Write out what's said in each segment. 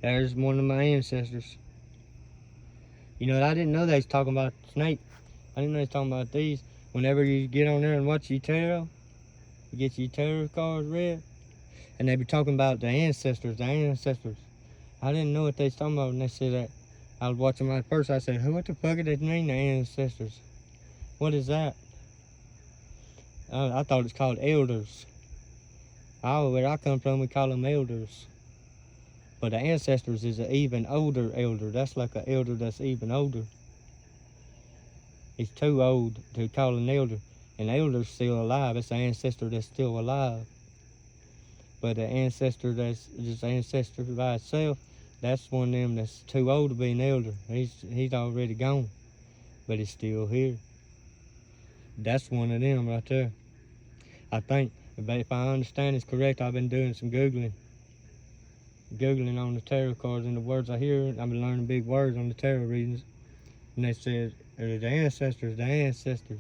There's one of my ancestors. You know, I didn't know they was talking about snake. I didn't know they was talking about these. Whenever you get on there and watch your tarot, you get your tarot cards read, and they be talking about the ancestors, I didn't know what they was talking about when they said that. I was watching my first, I said, what the fuck do they mean, the ancestors? What is that? I thought it's called elders. Where I come from, we call them elders. But the ancestors is an even older elder. That's like an elder that's even older. He's too old to call an elder. An elder's still alive. It's an ancestor that's still alive. But the ancestor that's just ancestor by itself, that's one of them that's too old to be an elder. He's already gone, but he's still here. That's one of them right there. I think, if I understand it's correct, I've been doing some Googling on the tarot cards and the words I hear. I've been learning big words on the tarot readings. And they said, the ancestors.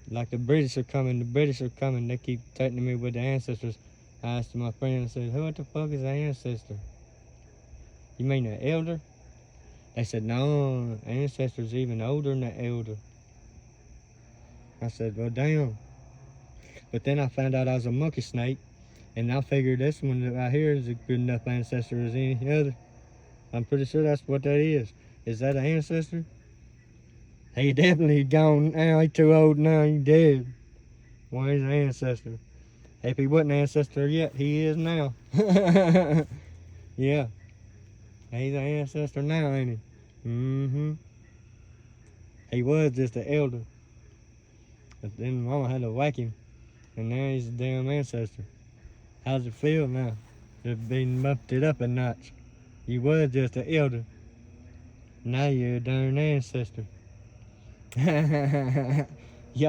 Like the British are coming. They keep threatening me with the ancestors. I asked my friend, I said, what the fuck is an ancestor? You mean an elder? They said, no, ancestor's even older than the elder. I said, well, damn. But then I found out I was a monkey snake, and I figured this one right here is a good enough ancestor as any other. I'm pretty sure that's what that is. Is that an ancestor? He definitely gone now. He's too old now. He's dead. Well, he's an ancestor. If he wasn't an ancestor yet, he is now. Yeah. He's an ancestor now, ain't he? Mm-hmm. He was just an elder. But then Mama had to whack him. And now he's a damn ancestor. How's it feel now? Just being bumped it up a notch. You was just an elder. Now you're a darn ancestor. Yeah,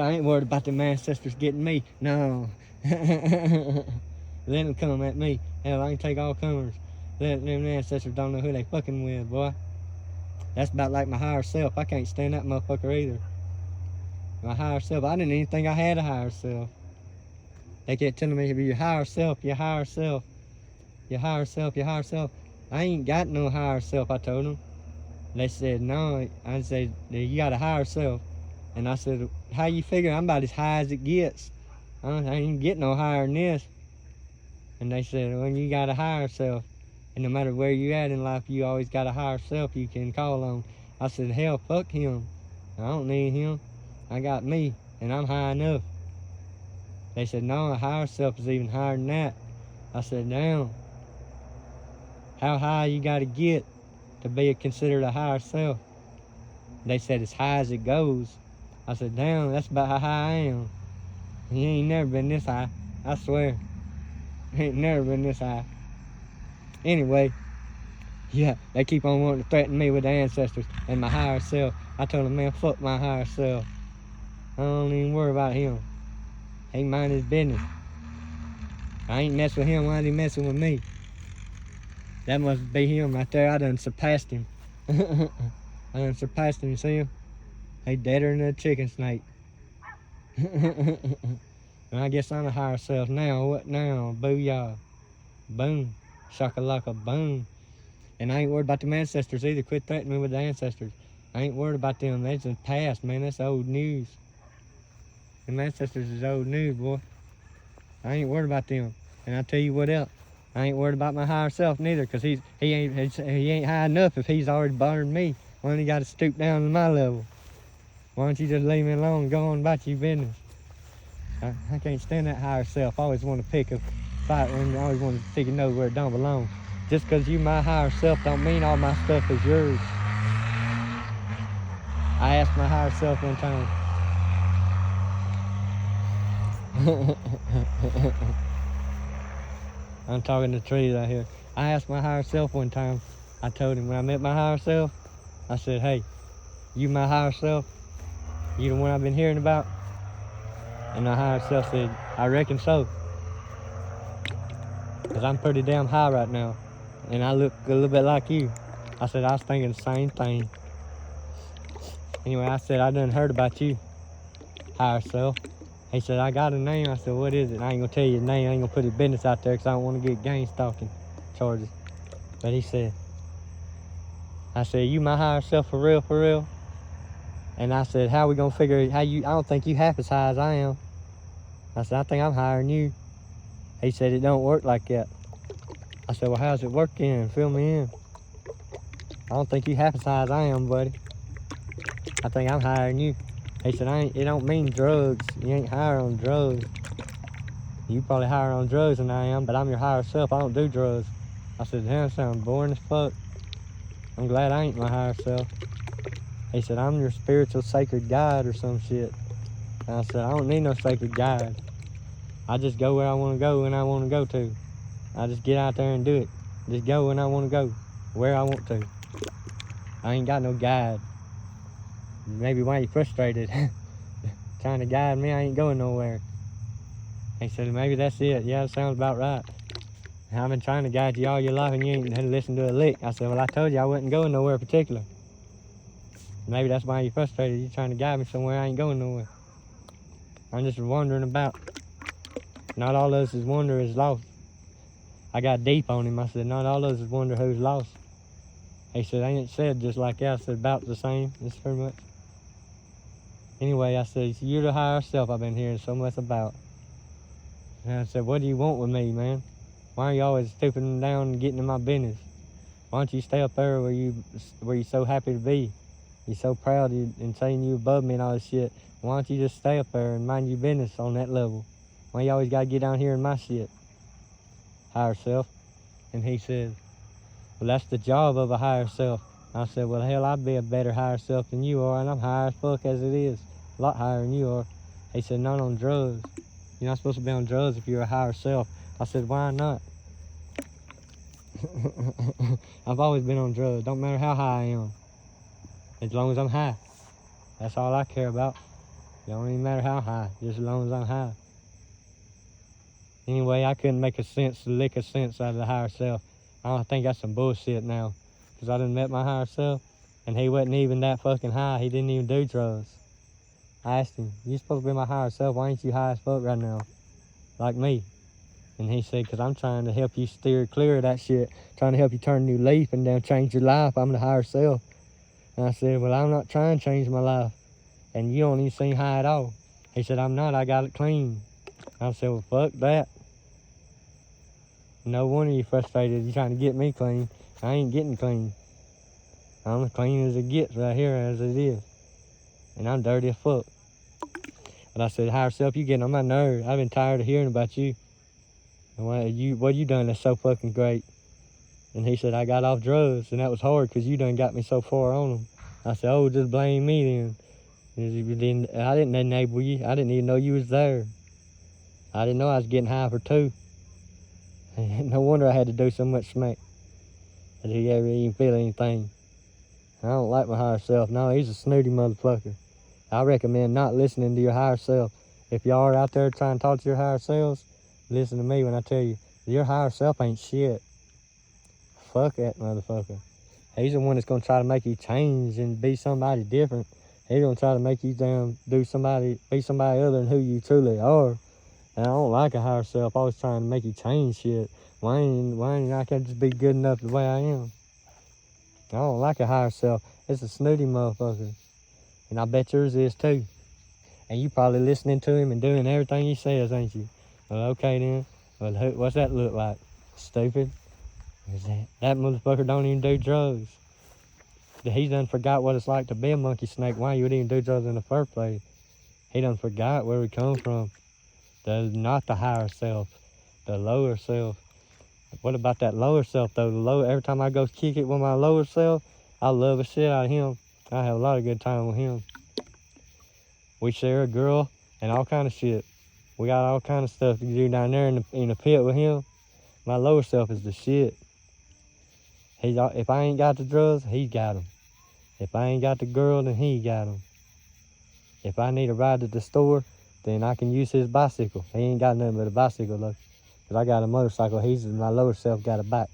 I ain't worried about them ancestors getting me. No. Let them come at me. Hell, I can take all comers. Them ancestors don't know who they fucking with, boy. That's about like my higher self. I can't stand that motherfucker either. My higher self. I didn't even think I had a higher self. They kept telling me, your higher self, your higher self, your higher self, your higher self. I ain't got no higher self, I told them. They said, no. I said, you got a higher self. And I said, how you figure? I'm about as high as it gets. I ain't getting no higher than this. And they said, well, you got a higher self. And no matter where you at in life, you always got a higher self you can call on. I said, hell, fuck him. I don't need him. I got me, and I'm high enough. They said, no, a higher self is even higher than that. I said, damn. How high you got to get to be considered a higher self? They said, as high as it goes. I said, damn, that's about how high I am. You ain't never been this high. I swear. Ain't never been this high. Anyway, yeah, they keep on wanting to threaten me with the ancestors and my higher self. I told them, man, fuck my higher self. I don't even worry about him. He mind his business. I ain't messing with him. Why is he messing with me? That must be him right there. I done surpassed him. I done surpassed him, you see him? He deader than a chicken snake. And I guess I'm a higher self now. What now? Booyah. Boom. Shakalaka boom. And I ain't worried about them ancestors either. Quit threatening me with the ancestors. I ain't worried about them. They just passed, man. That's old news. Them ancestors is old news, boy. I ain't worried about them. And I tell you what else. I ain't worried about my higher self neither, because he ain't high enough if he's already bothering me. Why don't you got to stoop down to my level? Why don't you just leave me alone and go on about your business? I can't stand that higher self. I always want to pick a fight and I always want to stick a nose where it don't belong. Just because you my higher self don't mean all my stuff is yours. I asked my higher self one time. I'm talking to trees out here. I asked my higher self one time. I told him when I met my higher self, I said, hey, you my higher self? You the one I've been hearing about? And my higher self said, I reckon so. Because I'm pretty damn high right now. And I look a little bit like you. I said, I was thinking the same thing. Anyway, I said, I done heard about you, higher self. He said, I got a name. I said, what is it? I ain't gonna tell you the name. I ain't gonna put his business out there because I don't want to get gang stalking charges. But he said, I said, you my higher self for real, for real? And I said, how we gonna figure it? I don't think you half as high as I am. I said, I think I'm higher than you. He said, it don't work like that. I said, well, how's it working? Fill me in. I don't think you half as high as I am, buddy. I think I'm higher than you. He said, it don't mean drugs. You ain't higher on drugs. You probably higher on drugs than I am, but I'm your higher self. I don't do drugs. I said, damn, that sounds boring as fuck. I'm glad I ain't my higher self. He said, I'm your spiritual sacred guide or some shit. And I said, I don't need no sacred guide. I just go where I want to go when I want to go to. I just get out there and do it. Just go when I want to go, where I want to. I ain't got no guide. Maybe why you frustrated. Trying to guide me, I ain't going nowhere. He said, maybe that's it. Yeah, that sounds about right. I've been trying to guide you all your life and you ain't had to listen to a lick. I said, well, I told you I wasn't going nowhere particular. Maybe that's why you're frustrated. You're trying to guide me somewhere I ain't going nowhere. I'm just wandering about. Not all of us is wonder is lost. I got deep on him. I said, not all of us is wonder who's lost. He said, ain't it said just like that? I said, about the same. It's pretty much. Anyway, I said, you're the higher self I've been hearing so much about. And I said, what do you want with me, man? Why are you always stooping down and getting in my business? Why don't you stay up there where you're so happy to be? You're so proud and saying you above me and all this shit. Why don't you just stay up there and mind your business on that level? Why you always gotta get down here in my shit? Higher self. And he said, well, that's the job of a higher self. I said, well, hell, I'd be a better higher self than you are, and I'm higher as fuck as it is. A lot higher than you are. He said, not on drugs. You're not supposed to be on drugs if you're a higher self. I said, why not? I've always been on drugs. Don't matter how high I am. As long as I'm high. That's all I care about. It don't even matter how high, just as long as I'm high. Anyway, I couldn't make a lick of sense out of the higher self. I think that's some bullshit now. Because I done met my higher self, and he wasn't even that fucking high. He didn't even do drugs. I asked him, you supposed to be my higher self, why ain't you high as fuck right now? Like me. And he said, because I'm trying to help you steer clear of that shit. Trying to help you turn a new leaf and then change your life. I'm the higher self. And I said, well, I'm not trying to change my life. And you don't even seem high at all. He said, I'm not, I got it clean. I said, well, fuck that. No wonder you're frustrated. You're trying to get me clean. I ain't getting clean. I'm as clean as it gets right here as it is. And I'm dirty as fuck. But I said, higher self, you getting on my nerves. I've been tired of hearing about you. And what you done that's so fucking great? And he said, I got off drugs, and that was hard because you done got me so far on them. I said, oh, just blame me then. I didn't enable you. I didn't even know you was there. I didn't know I was getting high for two. No wonder I had to do so much smack. Did he ever even feel anything? I don't like my higher self. No, he's a snooty motherfucker. I recommend not listening to your higher self. If y'all are out there trying to talk to your higher selves, listen to me when I tell you, your higher self ain't shit. Fuck that motherfucker. He's the one that's gonna try to make you change and be somebody different. He's gonna try to make you be somebody other than who you truly are. And I don't like a higher self always trying to make you change shit. Why ain't I can just be good enough the way I am? I don't like a higher self. It's a snooty motherfucker. And I bet yours is too. And you probably listening to him and doing everything he says, ain't you? Well, okay then. Well, what's that look like? Stupid. That motherfucker don't even do drugs. He done forgot what it's like to be a monkey snake. Why you would even do drugs in the first place? He done forgot where we come from. Not the higher self, the lower self. What about that lower self though? Every time I go kick it with my lower self, I love the shit out of him. I have a lot of good time with him. We share a girl and all kind of shit. We got all kind of stuff to do down there in the pit with him. My lower self is the shit. If I ain't got the drugs, he got them. If I ain't got the girl, then he got them. If I need a ride to the store, then I can use his bicycle. He ain't got nothing but a bicycle though. Cause I got a motorcycle. My lower self got a bike.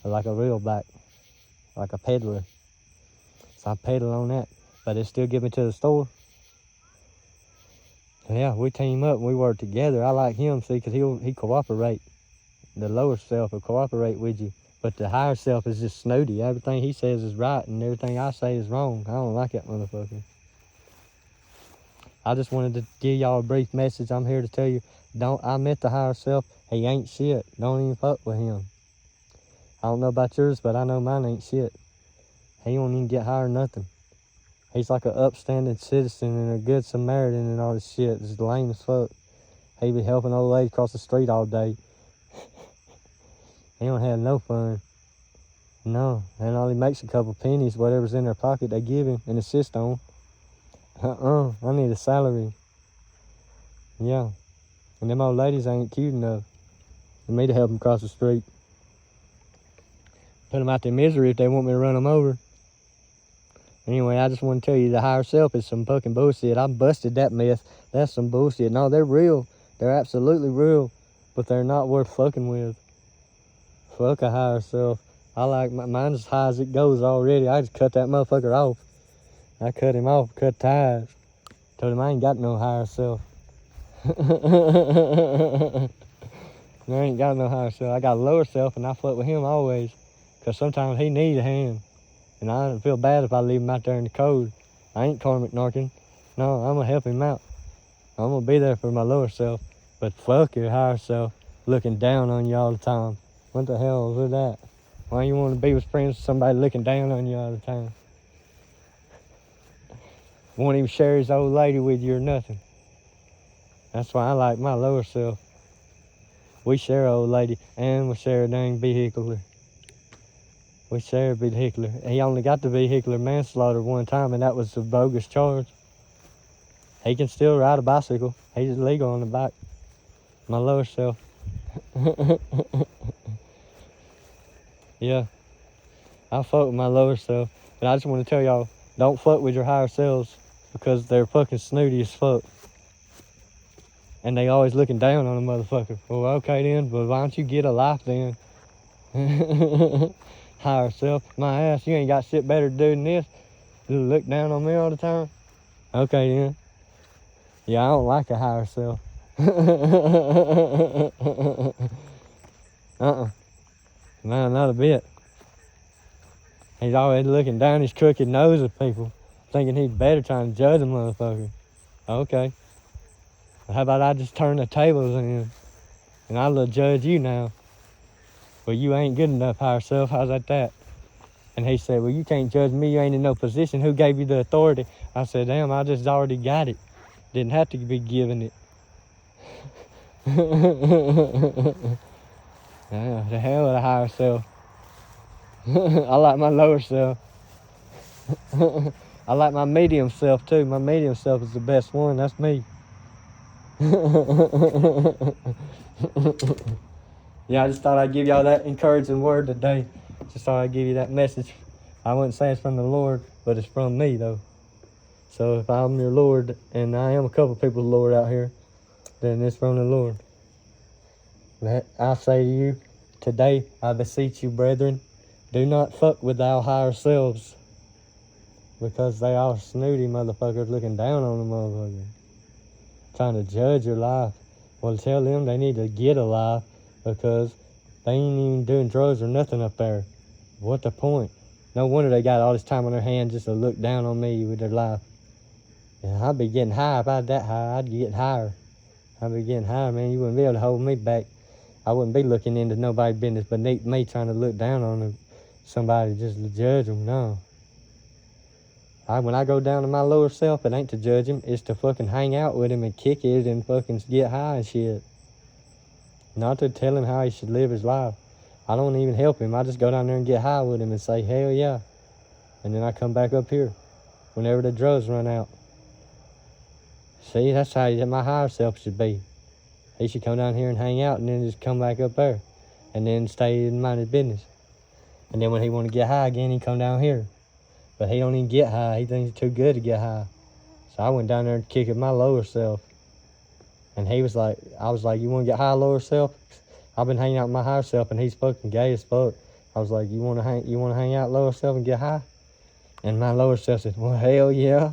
Like a real bike. Like a peddler. So I pedal on that. But it still get me to the store. Yeah, we team up and we work together. I like him, see, cause he cooperate. The lower self will cooperate with you. But the higher self is just snooty. Everything he says is right and everything I say is wrong. I don't like that motherfucker. I just wanted to give y'all a brief message. I'm here to tell you, I met the higher self. He ain't shit. Don't even fuck with him. I don't know about yours, but I know mine ain't shit. He won't even get higher or nothing. He's like an upstanding citizen and a good Samaritan and all this shit. It's lame as fuck. He be helping old ladies across the street all day. He don't have no fun. No, and all he makes a couple pennies, whatever's in their pocket they give him and assist on. I need a salary. Yeah, and them old ladies ain't cute enough for me to help them cross the street. Put them out their misery if they want me to run them over. Anyway, I just want to tell you the higher self is some fucking bullshit. I busted that myth. That's some bullshit. No, they're real. They're absolutely real, but they're not worth fucking with. Fuck a higher self. I like mine as high as it goes already. I just cut that motherfucker off. I cut him off, cut ties. Told him I ain't got no higher self. I ain't got no higher self. I got a lower self and I fuck with him always. Cause sometimes he needs a hand. And I don't feel bad if I leave him out there in the cold. I ain't Cormac Narkin. No, I'm gonna help him out. I'm gonna be there for my lower self. But fuck your higher self looking down on you all the time. What the hell is that? Why you want to be with friends with somebody looking down on you all the time? Won't even share his old lady with you or nothing. That's why I like my lower self. We share an old lady and we share a dang vehicular. We share a vehicular. He only got the vehicular manslaughter one time and that was a bogus charge. He can still ride a bicycle. He's legal on the bike. My lower self. Yeah. I fuck with my lower self. And I just want to tell y'all, don't fuck with your higher selves because they're fucking snooty as fuck. And they always looking down on a motherfucker. Well, okay then, but why don't you get a life then? Higher self. My ass, you ain't got shit better to do than this. You look down on me all the time? Okay then. Yeah, I don't like a higher self. No, not a bit. He's always looking down his crooked nose at people, thinking he's better, trying to judge a motherfucker. Okay. How about I just turn the tables in and I'll judge you now? Well, you ain't good enough, higher self. How's that? And he said, well, you can't judge me. You ain't in no position. Who gave you the authority? I said, damn, I just already got it. Didn't have to be given it. The hell with a higher self. I like my lower self. I like my medium self too. My medium self is the best one. That's me. Yeah, I just thought I'd give y'all that encouraging word today. Just thought I'd give you that message. I wouldn't say it's from the Lord, but it's from me though. So if I'm your Lord, and I am a couple people's Lord out here, then it's from the Lord. I say to you, today I beseech you, brethren, do not fuck with our higher selves. Because they all snooty motherfuckers looking down on the motherfucker. Trying to judge your life. Well, tell them they need to get a life because they ain't even doing drugs or nothing up there. What the point? No wonder they got all this time on their hands just to look down on me with their life. And I'd be getting high. If I was that high, I'd get higher. I'd be getting higher, man. You wouldn't be able to hold me back. I wouldn't be looking into nobody's business beneath me trying to look down on somebody just to judge them. No. When I go down to my lower self, it ain't to judge him. It's to fucking hang out with him and kick it and fucking get high and shit. Not to tell him how he should live his life. I don't even help him. I just go down there and get high with him and say, hell yeah. And then I come back up here whenever the drugs run out. See, that's how my higher self should be. He should come down here and hang out and then just come back up there. And then stay and mind his business. And then when he want to get high again, he come down here. But he don't even get high. He thinks he's too good to get high. So I went down there and kicked at my lower self. And he was like, I was like, you want to get high, lower self? I've been hanging out with my higher self and he's fucking gay as fuck. I was like, you want to hang out lower self and get high? And my lower self said, well, hell yeah.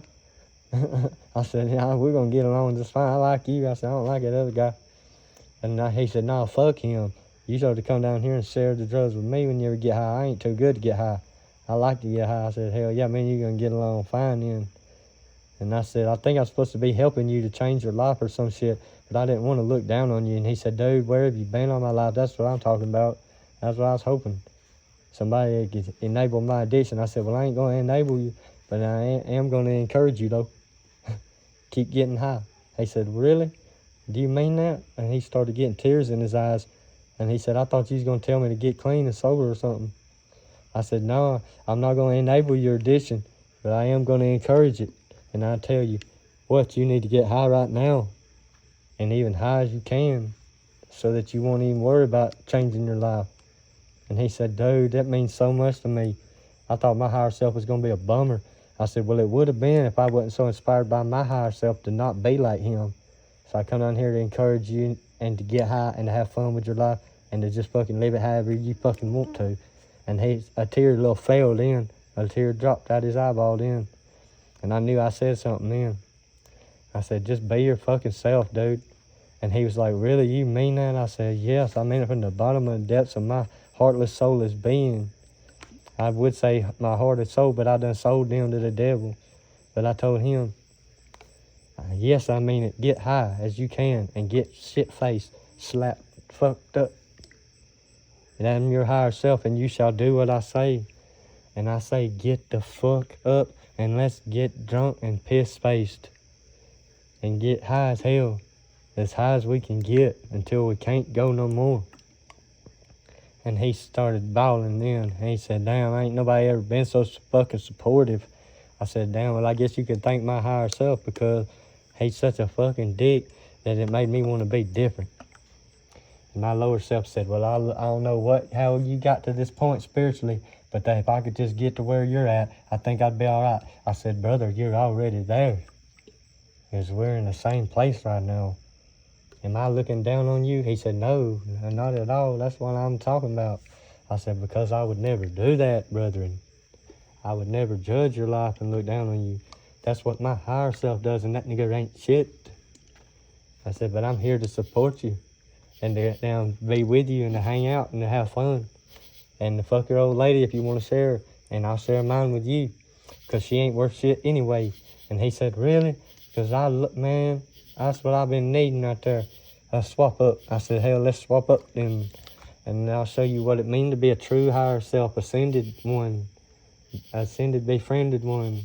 I said, yeah, we're going to get along just fine. I like you. I said, I don't like that other guy. And he said, no, fuck him. You supposed to come down here and share the drugs with me when you ever get high. I ain't too good to get high. I like to get high. I said, hell yeah, man, you're going to get along fine then. And I said, I think I'm supposed to be helping you to change your life or some shit, but I didn't want to look down on you. And he said, dude, where have you been all my life? That's what I'm talking about. That's what I was hoping. Somebody could enable my addiction. I said, well, I ain't going to enable you, but I am going to encourage you, though. Keep getting high. He said, really? Do you mean that? And he started getting tears in his eyes. And he said, I thought you was going to tell me to get clean and sober or something. I said, no, I'm not going to enable your addiction, but I am going to encourage it. And I tell you what, you need to get high right now, and even high as you can, so that you won't even worry about changing your life. And he said, dude, that means so much to me. I thought my higher self was going to be a bummer. I said, well, it would have been if I wasn't so inspired by my higher self to not be like him. So I come down here to encourage you and to get high and to have fun with your life and to just fucking live it however you fucking want to. And a tear a little fell in. A tear dropped out his eyeball then. And I knew I said something then. I said, just be your fucking self, dude. And he was like, really, you mean that? I said, yes, I mean it from the bottom of the depths of my heartless, soulless being. I would say my heart and soul, but I done sold them to the devil. But I told him, yes, I mean it. Get high as you can and get shit-faced, slapped, fucked up. And I'm your higher self, and you shall do what I say. And I say, get the fuck up and let's get drunk and piss-faced. And get high as hell. As high as we can get until we can't go no more. And he started bawling then. And he said, damn, ain't nobody ever been so fucking supportive. I said, damn, well, I guess you can thank my higher self because he's such a fucking dick that it made me want to be different. And my lower self said, well, I don't know how you got to this point spiritually, but that if I could just get to where you're at, I think I'd be all right. I said, brother, you're already there. Because we're in the same place right now. Am I looking down on you? He said, no, not at all. That's what I'm talking about. I said, because I would never do that, brethren. I would never judge your life and look down on you. That's what my higher self does, and that nigga ain't shit. I said, but I'm here to support you and to be with you and to hang out and to have fun. And to fuck your old lady if you want to share, and I'll share mine with you because she ain't worth shit anyway. And he said, really? Because man, that's what I've been needing right there. A swap up. I said, hell, let's swap up then. And I'll show you what it means to be a true higher self, ascended one. Ascended, befriended one.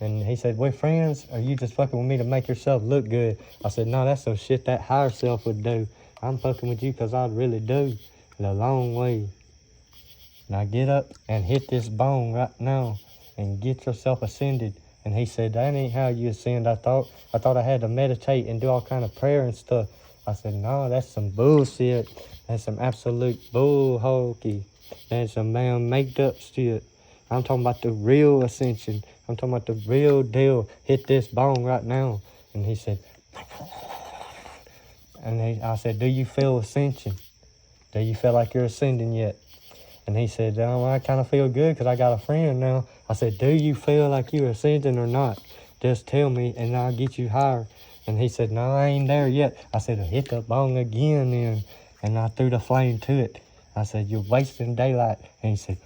And he said, we're friends, or you just fucking with me to make yourself look good? I said, no, that's some shit that higher self would do. I'm fucking with you because I really do. In a long way. Now get up and hit this bone right now and get yourself ascended. And he said, that ain't how you ascend. I thought I had to meditate and do all kind of prayer and stuff. I said, no, that's some bullshit. That's some absolute bull hokey. That's some damn made up shit. I'm talking about the real ascension. I'm talking about the real deal. Hit this bone right now. And he said, I said, do you feel ascension? Do you feel like you're ascending yet? And he said, I kind of feel good because I got a friend now. I said, do you feel like you're ascending or not? Just tell me and I'll get you higher. And he said, no, I ain't there yet. I said, hit the bong again then. And I threw the flame to it. I said, you're wasting daylight. And he said,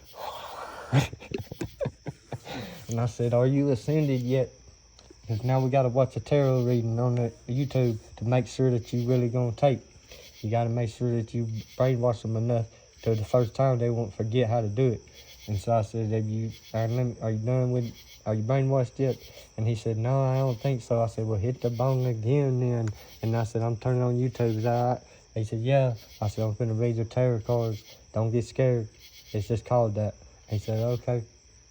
and I said, are you ascended yet? Because now we got to watch a tarot reading on the YouTube to make sure that you really going to take. You got to make sure that you brainwash them enough till the first time they won't forget how to do it. And so I said, are you brainwashed yet? And he said, no, I don't think so. I said, well, hit the bong again then. And I said, I'm turning on YouTube. Is that all right? He said, yeah. I said, I'm going to read your tarot cards. Don't get scared. It's just called that. He said, okay.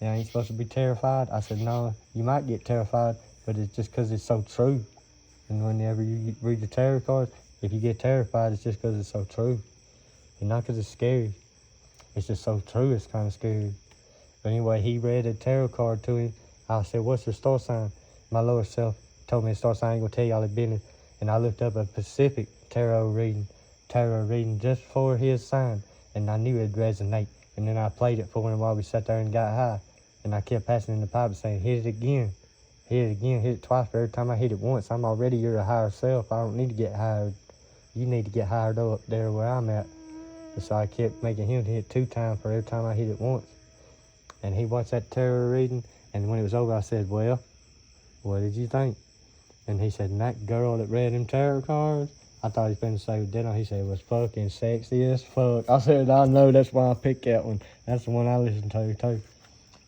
Yeah, I ain't supposed to be terrified. I said, no, you might get terrified, but it's just because it's so true. And whenever you read the tarot cards, if you get terrified, it's just because it's so true. And not because it's scary. It's just so true, it's kind of scary. But anyway, he read a tarot card to him. I said, what's your star sign? My lower self told me his star sign. I ain't going to tell y'all the business. And I looked up a Pacific tarot reading just for his sign. And I knew it'd resonate. And then I played it for him while we sat there and got high. And I kept passing in the pipe and saying, hit it again. Hit it again. Hit it twice. But every time I hit it once, you're a higher self. I don't need to get hired. You need to get hired up there where I'm at. And so I kept making him hit 2 times for every time I hit it once. And he watched that tarot reading, and when it was over, I said, well, what did you think? And he said, and that girl that read them tarot cards, I thought he was going to say, didn't I? He said, it was fucking sexy as fuck. I said, I know, that's why I picked that one. That's the one I listened to, too.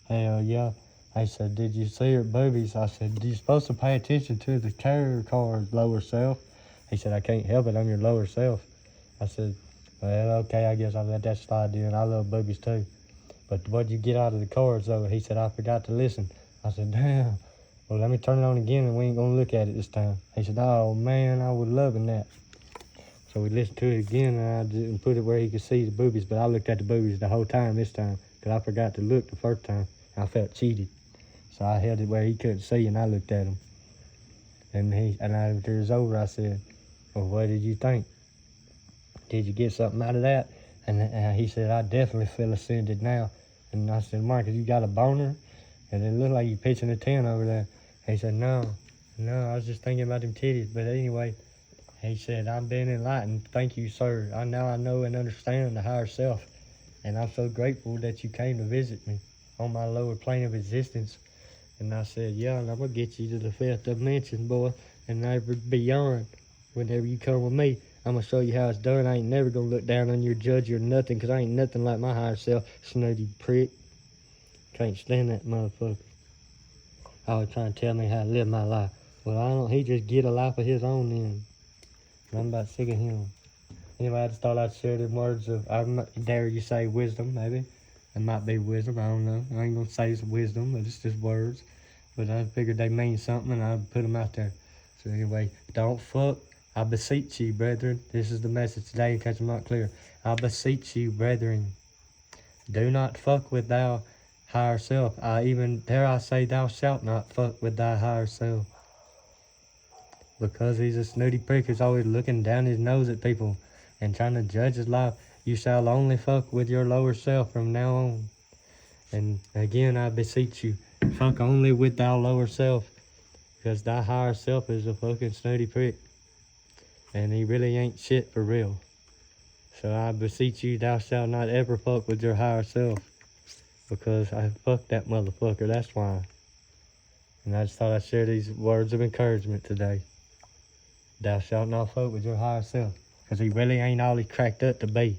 Hell yeah. I said, did you see her boobies? I said, you're supposed to pay attention to the tarot cards, lower self. He said, I can't help it, I'm your lower self. I said, well, okay, I guess I'll let that slide in. I love boobies too. But what you get out of the cards though? He said, I forgot to listen. I said, damn. Well, let me turn it on again and we ain't gonna look at it this time. He said, oh man, I was loving that. So we listened to it again and I didn't put it where he could see the boobies, but I looked at the boobies the whole time this time because I forgot to look the first time. I felt cheated. So I held it where he couldn't see and I looked at him. And after it was over, I said, well, what did you think? Did you get something out of that? And he said, I definitely feel ascended now. And I said, Marcus, you got a boner? And it looked like you pitching a tent over there. He said, no, I was just thinking about them titties. But anyway, he said, I've been enlightened. Thank you, sir. Now I know and understand the higher self. And I'm so grateful that you came to visit me on my lower plane of existence. And I said, yeah, and I'm going to get you to the 5th dimension, boy, and ever beyond. Whenever you come with me, I'm going to show you how it's done. I ain't never going to look down on your judge or nothing, because I ain't nothing like my higher self, snooty prick. Can't stand that motherfucker. Always trying to tell me how to live my life. Well, he just get a life of his own then. I'm about sick of him. Anyway, I just thought I'd share them words of, dare you say wisdom, maybe. It might be wisdom, I don't know. I ain't gonna say it's wisdom, but it's just words. But I figured they mean something and I'd put them out there. So anyway, don't fuck. I beseech you, brethren. This is the message today in case I'm not clear. I beseech you, brethren. Do not fuck with thou higher self. Dare I say, thou shalt not fuck with thy higher self. Because he's a snooty prick who's always looking down his nose at people and trying to judge his life. You shall only fuck with your lower self from now on. And again, I beseech you, fuck only with thy lower self. Because thy higher self is a fucking snooty prick. And he really ain't shit for real. So I beseech you, thou shalt not ever fuck with your higher self. Because I fucked that motherfucker, that's why. And I just thought I'd share these words of encouragement today. Thou shalt not fuck with your higher self. Because he really ain't all he cracked up to be.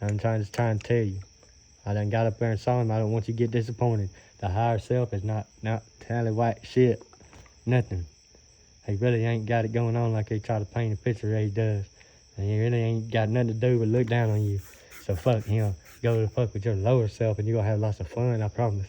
I'm just trying to tell you. I done got up there and saw him. I don't want you to get disappointed. The higher self is not tallywhack shit. Nothing. He really ain't got it going on like they try to paint a picture that he does. And he really ain't got nothing to do but look down on you. So fuck him. Go to fuck with your lower self and you're going to have lots of fun, I promise.